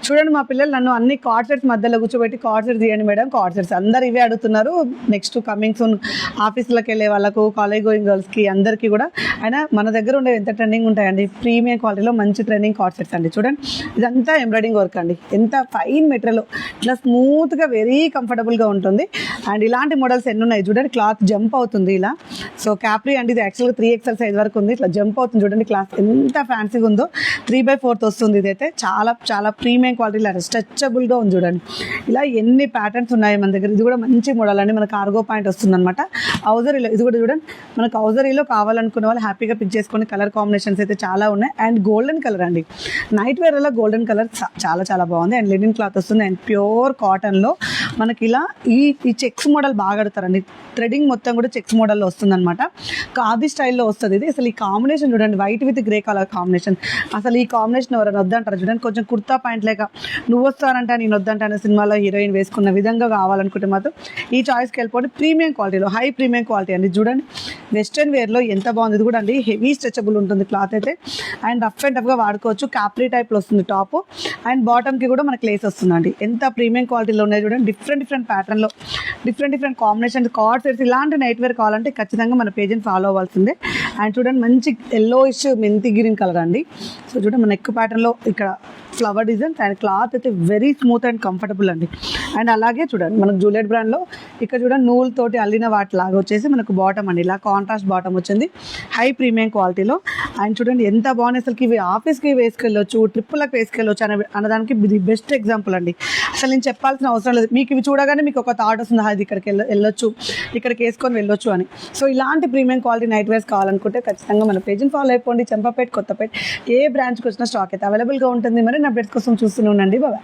చూడండి మా పిల్లలు నన్ను అన్ని కార్డ్ సెట్స్ మధ్యలో కూర్చోబెట్టి కార్డ్ సెట్స్ తీయండి మేడం, కార్డ్ సెట్స్ అందరు ఇవే అడుగుతున్నారు. నెక్స్ట్ కమింగ్ సూన్ ఆఫీస్లోకి వెళ్ళే వాళ్ళకు, కాలేజ్ గోయింగ్ గర్ల్స్కి అందరికీ కూడా. అయినా మన దగ్గర ఉండే ఎంత ట్రెండింగ్ ఉంటాయండి, ప్రీమియం క్వాలిటీలో మంచి ట్రెండింగ్ కార్డ్ సెట్స్ అండి. చూడండి ఇదంతా ఎంబ్రాయిడింగ్ వర్క్ అండి, ఎంత ఫైన్ మెటీరియల్, ఇట్లా స్మూత్గా వెరీ కంఫర్టబుల్గా ఉంటుంది. అండ్ ఇలాంటి మోడల్స్ ఎన్ని ఉన్నాయి చూడండి, క్లాత్ జంప్ అవుతుంది ఇలా. సో క్యాప్రీ అండి, ఇది యాక్చువల్గా 3XL సైజ్ వరకు ఉంది, ఇట్లా జంప్ అవుతుంది చూడండి. క్లాత్ ఎంత ఫ్యాన్సీగా ఉందో, 3/4 వస్తుంది. ఇదైతే చాలా చాలా ప్రీమియం క్వాలిటీలో స్ట్రెచబుల్గా ఉంది చూడండి. ఇలా ఎన్ని ప్యాటర్న్స్ ఉన్నాయి మన దగ్గర. ఇది కూడా మంచి మోడల్ అండి, మనకు కార్గో పాయింట్ వస్తుంది అనమాట. ఔజరీలో ఇది కూడా చూడండి, మనకు ఔజరీలో కావాలనుకున్న వాళ్ళు హ్యాపీగా పిక్ చేసుకొని. కలర్ కాంబినేషన్స్ అయితే చాలా ఉన్నాయి. అండ్ గోల్డెన్ కలర్ అండి, నైట్ వేర్లో గోల్డెన్ కలర్ చాలా చాలా బాగుంది. అండ్ లినిన్ క్లాత్ వస్తుంది. అండ్ ప్యూర్ కాటన్లో మనకి ఇలా ఈ చెక్స్ మోడల్ బాగా ఆడతారండి. థ్రెడింగ్ మొత్తం కూడా చెక్స్ మోడల్లో వస్తుంది అనమాట. ఖాదీ స్టైల్లో వస్తుంది ఇది. అసలు ఈ కాంబినేషన్ చూడండి, white with grey colour combination. అసలు ఈ కాంబినేషన్ ఎవరైనా వద్దంటారు చూడండి. కొంచెం కుర్తా పాయింట్ లేక నువ్వు వస్తానంటే నేను వద్దంటే అనే సినిమాలో హీరోయిన్ వేసుకున్న విధంగా కావాలనుకుంటే మాత్రం ఈ చాయిస్కి వెళ్ళిపోండి. ప్రీమియం క్వాలిటీలో, హై ప్రీమియం క్వాలిటీ అండి. చూడండి వెస్ట్రన్ వేర్లో ఎంత బాగుంది. ఇది కూడా అండి హెవీ స్ట్రెచబుల్ ఉంటుంది క్లాత్ అయితే. అండ్ రఫ్ అండ్ టఫ్గా వాడుకోవచ్చు. క్యాప్రీ టైప్లో వస్తుంది టాప్. అండ్ బాటమ్కి కూడా మనకి లేస్ వస్తుందండి. ఎంత ప్రీమియం క్వాలిటీలో ఉన్నాయి చూడండి. డిఫరెంట్ ప్యాటర్న్లో డిఫరెంట్ కాంబినేషన్స్, కార్డ్ సెట్స్. ఇలాంటి నైట్ వేర్ కావాలంటే ఖచ్చితంగా మన పేజ్ని ఫాలో అవ్వాల్సిందే. అండ్ చూడండి మంచి ఎల్లోయిష్ మెంతి గ్రీన్ కలర్ అండి. సో చూడండి మన నెక్ ప్యాటర్న్లో ఇక్కడ ఫ్లవర్ డిజైన్స్. అండ్ క్లాత్ అయితే వెరీ స్మూత్ అండ్ కంఫర్టబుల్ అండి. అండ్ అలాగే చూడండి మనకు జూలియట్ బ్రాండ్లో ఇక్కడ చూడండి నూలుతోటి అల్లిన వాటిలాగా వచ్చేసి మనకు బాటమ్ అండి, ఇలా కాంట్రాస్ట్ బాటమ్ వచ్చింది, హై ప్రీమియం క్వాలిటీలో. అండ్ చూడండి ఎంత బాగున్నాయి. అసలుకి ఇవి ఆఫీస్కి వేసుకెళ్ళొచ్చు, ట్రిప్పులకు వేసుకెళ్ళొచ్చు అన్నదానికి ఇది బెస్ట్ ఎగ్జాంపుల్ అండి. అసలు నేను చెప్పాల్సిన అవసరం లేదు, మీకు ఇవి చూడగానే మీకు ఒక థాట్ వస్తుంది, అది ఇక్కడికి వెళ్ళొచ్చు, ఇక్కడికి వేసుకొని వెళ్ళొచ్చు అని. సో ఇలాంటి ప్రీమియం క్వాలిటీ నైట్ వేర్స్ కావాలనుకుంటే ఖచ్చితంగా మన పేజ్ని ఫాలో అయిపోండి. చంపాపేట, కొత్తపేట ఏ బ్రాంచ్కి వచ్చినా స్టాక్ అయితే అవైలబుల్గా ఉంటుంది. మరి నా అప్డేట్స్ కోసం చూస్తూనే ఉండండి. బాయ్.